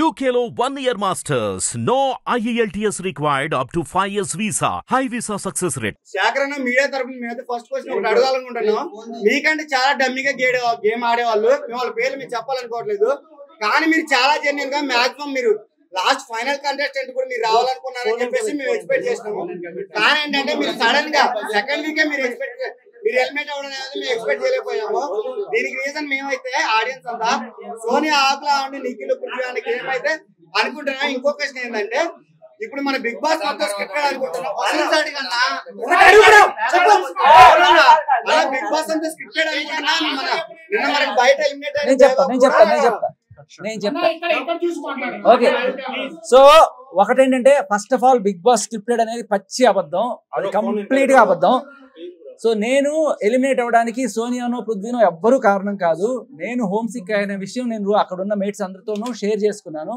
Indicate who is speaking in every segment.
Speaker 1: UKలో 1 year masters. No IELTS required up to 5 years visa. High visa success rate.
Speaker 2: శాకరణ media తరపున మీద first question ఒకటి అడగాలనుకుంటున్నాం. మీకంటే చాలా డమ్మీగా గేమ్ ఆడేవాళ్ళు, వాళ్ళ పేర్లు మీరు చెప్పాలనుకోవట్లేదు. కానీ మీరు చాలా జెన్యూన్ గా మాక్సిమం మీరు లాస్ట్ ఫైనల్ కంటెస్టెంట్ కూడా మీరు రావాలనుకున్నారని చెప్పేసి మేము ఎక్స్పెక్ట్ చేసినాము. కానీ ఏంటంటే మీరు సడన్ గా సెకండ్ వీకే మీరు హెల్మెట్ అవ్వడం అనేది మేము ఎక్స్పెక్ట్ చేయలేకపోయాము. దీనికి రీజన్ మేమైతే ఆడియన్స్ అంతా సోనియా ఆకులా ఉండి నిఖిల్ పృథ్వీ ఏమైతే అనుకుంటున్నాం. ఇంకో క్వశ్చన్ ఏంటంటే ఇప్పుడు మన బిగ్ బాస్ మొత్తం స్క్రిప్టెడ్ అనుకుంటున్నాం. బిగ్ బాస్ అంతా స్క్రిప్టెడ్ అనుకుంటున్నాం. నిన్న మనకి బయట ఎలిమినేట్
Speaker 3: నేను చెప్తా ఓకే. సో ఒకటేంటంటే first of all Bigg Boss scripted అనేది పచ్చి అబద్ధం, అది కంప్లీట్ గా అబద్ధం. సో నేను ఎలిమినేట్ అవ్వడానికి సోనియానో పృథ్వీనో ఎవ్వరూ కారణం కాదు. నేను హోమ్ సిక్ అయిన విషయం నేను అక్కడ ఉన్న మేట్స్ అందరితోనూ షేర్ చేసుకున్నాను.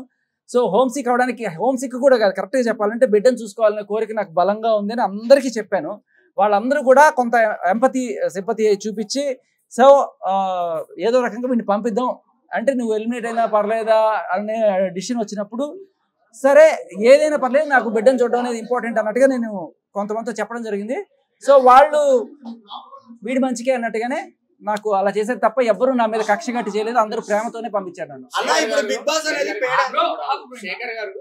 Speaker 3: సో హోమ్ సిక్ అవడానికి, హోమ్ సిక్ కూడా కాదు, కరెక్ట్గా చెప్పాలంటే బిడ్డను చూసుకోవాలనే కోరిక నాకు బలంగా ఉంది అని అందరికీ చెప్పాను. వాళ్ళందరూ కూడా కొంత సింపతి చూపించి సో ఏదో రకంగా వీడిని పంపిద్దాం అంటే నువ్వు ఎలిమినేట్ అయినా పర్లేదా అనే డిసిషన్ వచ్చినప్పుడు సరే ఏదైనా పర్లేదు నాకు బిడ్డను చూడడం అనేది ఇంపార్టెంట్ అన్నట్టుగా నేను కొంతమందితో చెప్పడం జరిగింది. సో వాళ్ళు వీడి మంచికే అన్నట్టుగానే నాకు అలా చేసేది తప్ప ఎవ్వరూ నా మీద కక్ష కట్టి చేయలేదు, అందరూ ప్రేమతోనే పంపించారు నన్ను.
Speaker 2: బిగ్ బాస్
Speaker 4: శేఖర్ గారు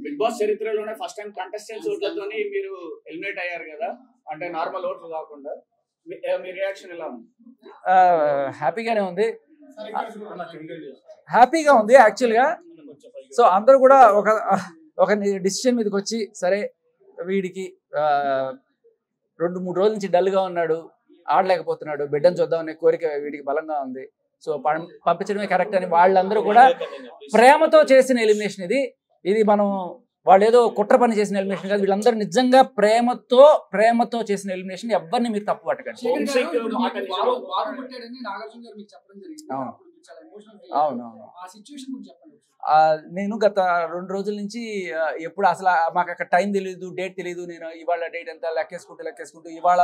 Speaker 4: బిగ్ బాస్ చరిత్రలోనే ఫస్ట్ టైం కంటెస్టెంట్స్ ఓట్లతోని మీరు ఎలిమినేట్ అయ్యారు కదా, అంటే నార్మల్ ఓట్లు కాకుండా. మీ రియాక్షన్ ఎలా ఉంది?
Speaker 3: హ్యాపీగానే ఉంది, హ్యాపీగా ఉంది యాక్చువల్గా. సో అందరూ కూడా ఒక డిసిషన్ మీదకి వచ్చి సరే వీడికి 2-3 రోజుల నుంచి డల్గా ఉన్నాడు, ఆడలేకపోతున్నాడు, బిడ్డను చూద్దామనే కోరిక వీడికి బలంగా ఉంది, సో పంపించడమే కరెక్ట్ అని వాళ్ళందరూ కూడా ప్రేమతో చేసిన ఎలిమినేషన్ ఇది మనం వాళ్ళు ఏదో కుట్ర పని చేసిన ఎలిమినేషన్ కాదు, వీళ్ళందరూ నిజంగా ప్రేమతో చేసిన ఎలిమినేషన్. ఎవరిని మీరు తప్పు పట్టకండి. అవునవును. నేను గత 2 రోజుల నుంచి ఎప్పుడు అసలు మాకు అక్కడ టైం తెలియదు, డేట్ తెలియదు. నేను ఇవాళ డేట్ ఎంత లెక్కేసుకుంటూ ఇవాళ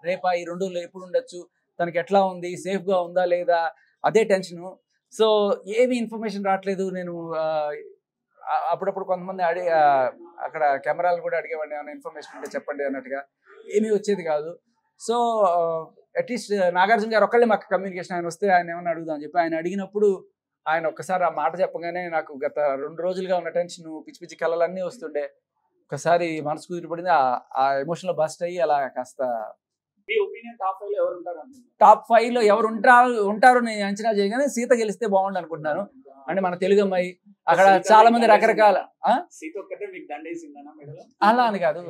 Speaker 3: రేపా ఈ 2 రోజులు ఎప్పుడు ఉండొచ్చు, తనకి ఎట్లా ఉంది, సేఫ్గా ఉందా లేదా, అదే టెన్షను. సో ఏమి ఇన్ఫర్మేషన్ రావట్లేదు. నేను అప్పుడప్పుడు కొంతమంది అక్కడ కెమెరాలు కూడా అడిగేవాడిని, ఏమైనా ఇన్ఫర్మేషన్ ఉంటే చెప్పండి అన్నట్టుగా, ఏమీ వచ్చేది కాదు. సో అట్లీస్ట్ నాగార్జున గారు ఒక్కళ్ళే మాకు కమ్యూనికేషన్, ఆయన వస్తే ఆయన ఏమన్నా అడుగుదామని చెప్పి ఆయన అడిగినప్పుడు ఆయన ఒక్కసారి ఆ మాట చెప్పగానే నాకు గత 2 రోజులుగా ఉన్న టెన్షన్, పిచ్చి పిచ్చి కళలన్నీ వస్తుండే, ఒకసారి మనసు కుదిరిపడింది. ఆ ఎమోషన్లో బస్ట్ అయ్యి అలా కాస్త. టాప్ 5లో ఎవరు ఉంటారో నేను అంచనా చేయగానే సీత గెలిస్తే బాగుండు అనుకుంటున్నాను. అంటే మన తెలుగు అమ్మాయి, అక్కడ చాలా మంది రకరకాల, అలా అని కాదు,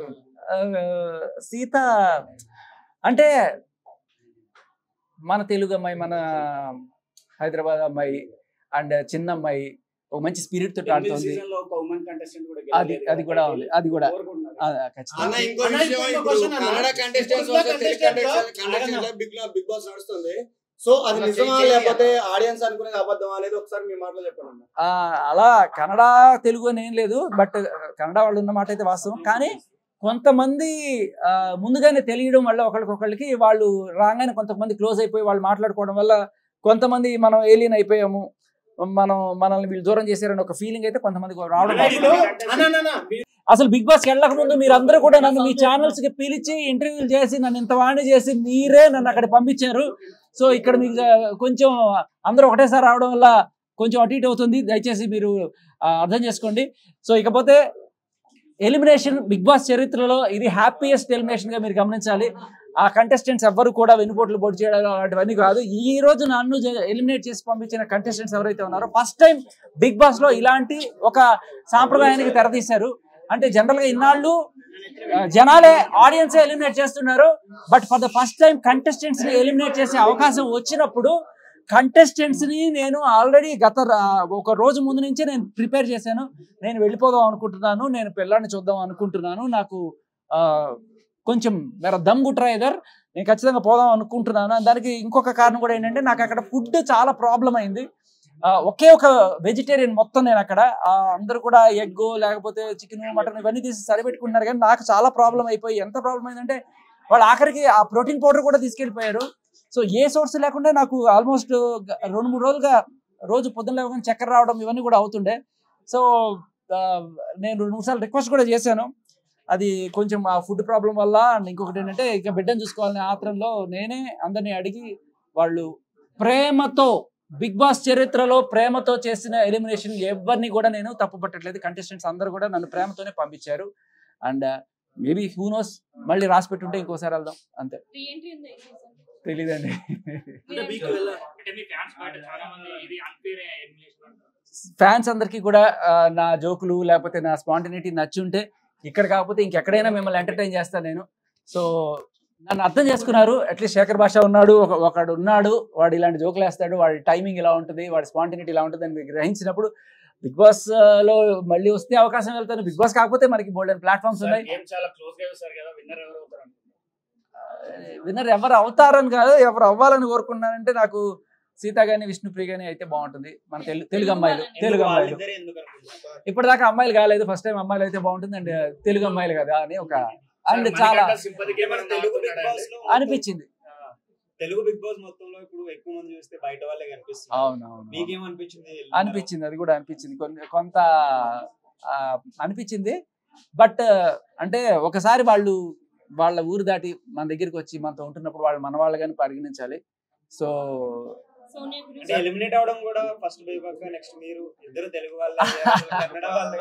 Speaker 3: సీత అంటే మన తెలుగు అమ్మాయి, మన హైదరాబాద్ అమ్మాయి అండ్ చిన్న అమ్మాయి, ఒక మంచి స్పిరిట్ తోటి ఆడుతుంది. అది కూడా ఉంది, అది కూడా
Speaker 2: బిగ్ బాస్ నడుస్తుంది. సో అది నిజమా లేకపోతే ఆడియన్స్ అనుకునేది అబద్ధం అనేది ఒకసారి మీ మాటలో చెప్పండి.
Speaker 3: అలా కన్నడ తెలుగు అని ఏం లేదు, బట్ కన్నడ వాళ్ళు ఉన్న మాట అయితే వాస్తవం. కానీ కొంతమంది ముందుగానే తెలియడం వల్ల ఒకళ్ళకి వాళ్ళు రాగానే కొంతమంది క్లోజ్ అయిపోయి వాళ్ళు మాట్లాడుకోవడం వల్ల కొంతమంది మనం ఏలియన్ అయిపోయాము, మనల్ని వీళ్ళు దూరం చేశారని ఒక ఫీలింగ్ అయితే కొంతమందికి రావడం. అసలు బిగ్ బాస్కి వెళ్ళక ముందు మీరందరూ కూడా నన్ను మీ ఛానల్స్ కి పిలిచి ఇంటర్వ్యూలు చేసి నన్ను ఇంత వాణి చేసి మీరే నన్ను అక్కడ పంపించారు. సో ఇక్కడ మీకు కొంచెం అందరూ ఒకటేసారి రావడం వల్ల కొంచెం అటు ఇటు అవుతుంది, దయచేసి మీరు అర్థం చేసుకోండి. సో ఇకపోతే ఎలిమినేషన్ బిగ్ బాస్ చరిత్రలో ఇది హ్యాపీయెస్ట్ ఎలిమినేషన్ గా మీరు గమనించాలి. ఆ కంటెస్టెంట్స్ ఎవ్వరు కూడా వెనుపోట్లు పోటీ చేయడం అలాంటివన్నీ కాదు. ఈ రోజు నన్ను ఎలిమినేట్ చేసి పంపించిన కంటెస్టెంట్స్ ఎవరైతే ఉన్నారో ఫస్ట్ టైం బిగ్ బాస్ లో ఇలాంటి ఒక సాంప్రదాయానికి తెరతీశారు. అంటే జనరల్ గా ఇన్నాళ్ళు జనాలే ఆడియన్సే ఎలిమినేట్ చేస్తున్నారు, but for the first time contestants ని ఎలిమినేట్ చేసే అవకాశం వచ్చినప్పుడు కంటెస్టెంట్స్ ని నేను ఆల్రెడీ గత ఒక రోజు ముందు నుంచే నేను ప్రిపేర్ చేశాను. నేను వెళ్ళిపోదాం అనుకుంటున్నాను, నేను పిల్లాడిని చూద్దాం అనుకుంటున్నాను, నాకు కొంచెం మేరా దమ్ గుట్రా ఇదర్, నేను ఖచ్చితంగా పోదాం అనుకుంటున్నాను. దానికి ఇంకొక కారణం కూడా ఏంటంటే నాకు అక్కడ ఫుడ్ చాలా ప్రాబ్లం అయింది. ఒకే ఒక వెజిటేరియన్ మొత్తం నేను అక్కడ, అందరూ కూడా ఎగ్ లేకపోతే చికెన్ మటన్ ఇవన్నీ తీసి సరిపెట్టుకుంటున్నారు, కానీ నాకు చాలా ప్రాబ్లం అయిపోయి, ఎంత ప్రాబ్లం అయిందంటే వాళ్ళు ఆఖరికి ఆ ప్రోటీన్ పౌడర్ కూడా తీసుకెళ్ళిపోయారు. సో ఏ సోర్స్ లేకుండా నాకు ఆల్మోస్ట్ 2-3 రోజులుగా రోజు పొద్దున్న లేవగానే చక్కెర రావడం ఇవన్నీ కూడా అవుతుండే. సో నేను 2 సార్లు రిక్వెస్ట్ కూడా చేశాను. అది కొంచెం ఆ ఫుడ్ ప్రాబ్లం వల్ల, ఇంకొకటి ఏంటంటే ఇక బిడ్డను చూసుకోవాలనే ఆత్రంలో నేనే అందరినీ అడిగి వాళ్ళు ప్రేమతో బిగ్ బాస్ చరిత్రలో ప్రేమతో చేసిన ఎలిమినేషన్ ఎవరిని కూడా నేను తప్పు పట్టట్లేదు. కంటెస్టెంట్స్ అందరూ కూడా నన్ను ప్రేమతోనే పంపించారు. అండ్ మేబీ హూ నోస్ మళ్ళీ రాసి పెట్టుంటే ఇంకోసారి వెళ్దాం అంతే. తెలీదండి. ఫ్యాన్స్ అందరికీ కూడా నా జోకులు లేకపోతే నా స్పాంటినిటీ నచ్చుంటే ఇక్కడ కాకపోతే ఇంకెక్కడైనా మిమ్మల్ని ఎంటర్టైన్ చేస్తాను నేను. సో నన్ను అర్థం చేసుకున్నారు. అట్లీస్ట్ శేఖర్ భాష ఉన్నాడు, ఒకడు ఉన్నాడు, వాడు ఇలాంటి జోకులు వేస్తాడు, వాడి టైమింగ్ ఇలా ఉంటుంది, వాడి స్పాంటినిటీ ఇలా ఉంటుంది అని గ్రహించినప్పుడు బిగ్ బాస్ లో మళ్ళీ వస్తే అవకాశం వెళ్తాను. బిగ్ బాస్ కాకపోతే మనకి బోల్డెన్ ప్లాట్ఫామ్స్ ఉన్నాయి. విన్నర్ ఎవరు అవుతారని కాదు, ఎవరు అవ్వాలని కోరుకున్నానంటే నాకు సీత గాని విష్ణుప్రియ గాని అయితే బాగుంటుంది. మన తెలుగు అమ్మాయిలు ఇప్పటిదాకా అమ్మాయిలు కాలేదు, ఫస్ట్ టైం అమ్మాయిలు అయితే బాగుంటుంది. అండ్ తెలుగు అమ్మాయిలు కదా అని ఒక అండ్ చాలా అనిపించింది.
Speaker 5: తెలుగు బిగ్ బాస్ మొత్తంలో ఇప్పుడు ఎక్కువ మంది చూస్తే బయట వాళ్ళే కనిపిస్తుంది.
Speaker 3: అవునవును,
Speaker 5: మీకేమనిపించింది?
Speaker 3: అనిపించింది, అది కూడా అనిపించింది, కొంత అనిపించింది. బట్ అంటే ఒకసారి వాళ్ళు వాళ్ళ ఊరు దాటి మన దగ్గరికి వచ్చి మనతో ఉంటున్నప్పుడు వాళ్ళు మన వాళ్ళగాని పరిగణించాలి. సో
Speaker 5: ఎలిమినేట్ అవడం కూడా ఫస్ట్ బైబాక్ నెక్స్ట్ మీరు ఇద్దరు తెలుగు వాళ్ళు కన్నడ వాళ్ళు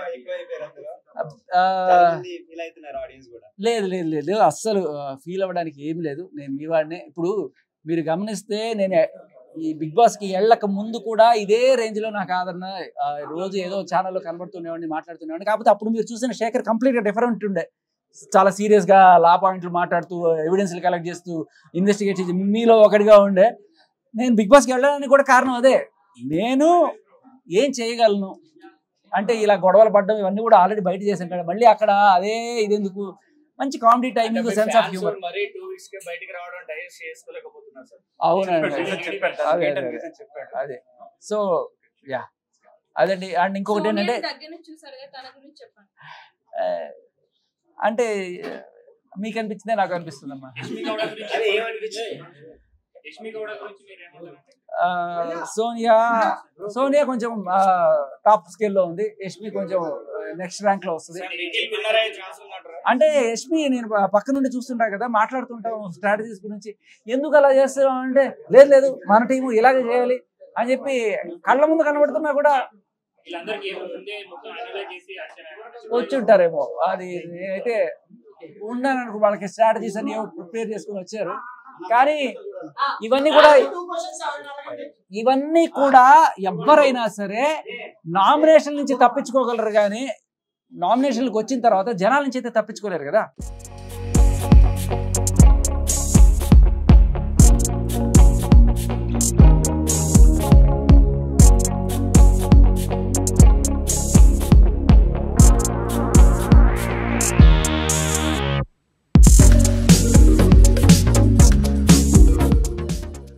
Speaker 5: ఫీల్ అవుతున్నారు ఆడియన్స్ కూడా.
Speaker 3: లేదు లేదు లేదు అస్సలు ఫీల్ అవ్వడానికి ఏం లేదు. నేను మీ వాడినే. ఇప్పుడు మీరు గమనిస్తే నేను ఈ బిగ్ బాస్ కి వెళ్ళక ముందు కూడా ఇదే రేంజ్ లో నాకు ఆదరణ, రోజు ఏదో ఛానల్లో కనబడుతునేవాడిని, మాట్లాడుతునేవాడిని. కాకపోతే అప్పుడు మీరు చూసిన శేఖర్ కంప్లీట్ గా డిఫరెంట్ ఉండే. చాలా సీరియస్ గా లా పాయింట్లు మాట్లాడుతూ ఎవిడెన్స్లు కలెక్ట్ చేస్తూ ఇన్వెస్టిగేట్ చేసి మీలో ఒకటిగా ఉండే. నేను బిగ్ బాస్కి వెళ్ళడానికి కూడా కారణం అదే. నేను ఏం చేయగలను అంటే ఇలా గొడవలు పడ్డం ఇవన్నీ కూడా ఆల్రెడీ బయట చేసాను కదా, మళ్ళీ అక్కడ అదే ఇదెందుకు, మంచి comedy timing, sense of humour. అవునండి, అదే. సో యా అదండి. అండ్ ఇంకొకటి ఏంటంటే అంటే మీకు అనిపించిందే నాకు అనిపిస్తుందమ్మా. సోనియా కొంచెం టాప్ స్కేల్లో ఉంది, యష్మి కొంచెం నెక్స్ట్ ర్యాంక్ లో వస్తుంది. అంటే యష్మి నేను పక్క నుండి చూస్తుంటా కదా, మాట్లాడుతుంటాం స్ట్రాటజీస్ గురించి, ఎందుకు అలా చేస్తున్నాం అంటే లేదు లేదు మన టీము ఇలాగే చేయాలి అని చెప్పి కళ్ళ ముందు కనబడుతున్నా కూడా వచ్చి ఉంటారేమో. అది నేనైతే ఉన్నాను అనుకో, వాళ్ళకి స్ట్రాటజీస్ అన్ని ప్రిపేర్ చేసుకుని వచ్చారు. కానీ ఇవన్నీ కూడా ఎవరైనా సరే నామినేషన్ నుంచి తప్పించుకోగలరు, కానీ నామినేషన్లకు వచ్చిన తర్వాత జనాల నుంచి అయితే తప్పించుకోలేరు కదా.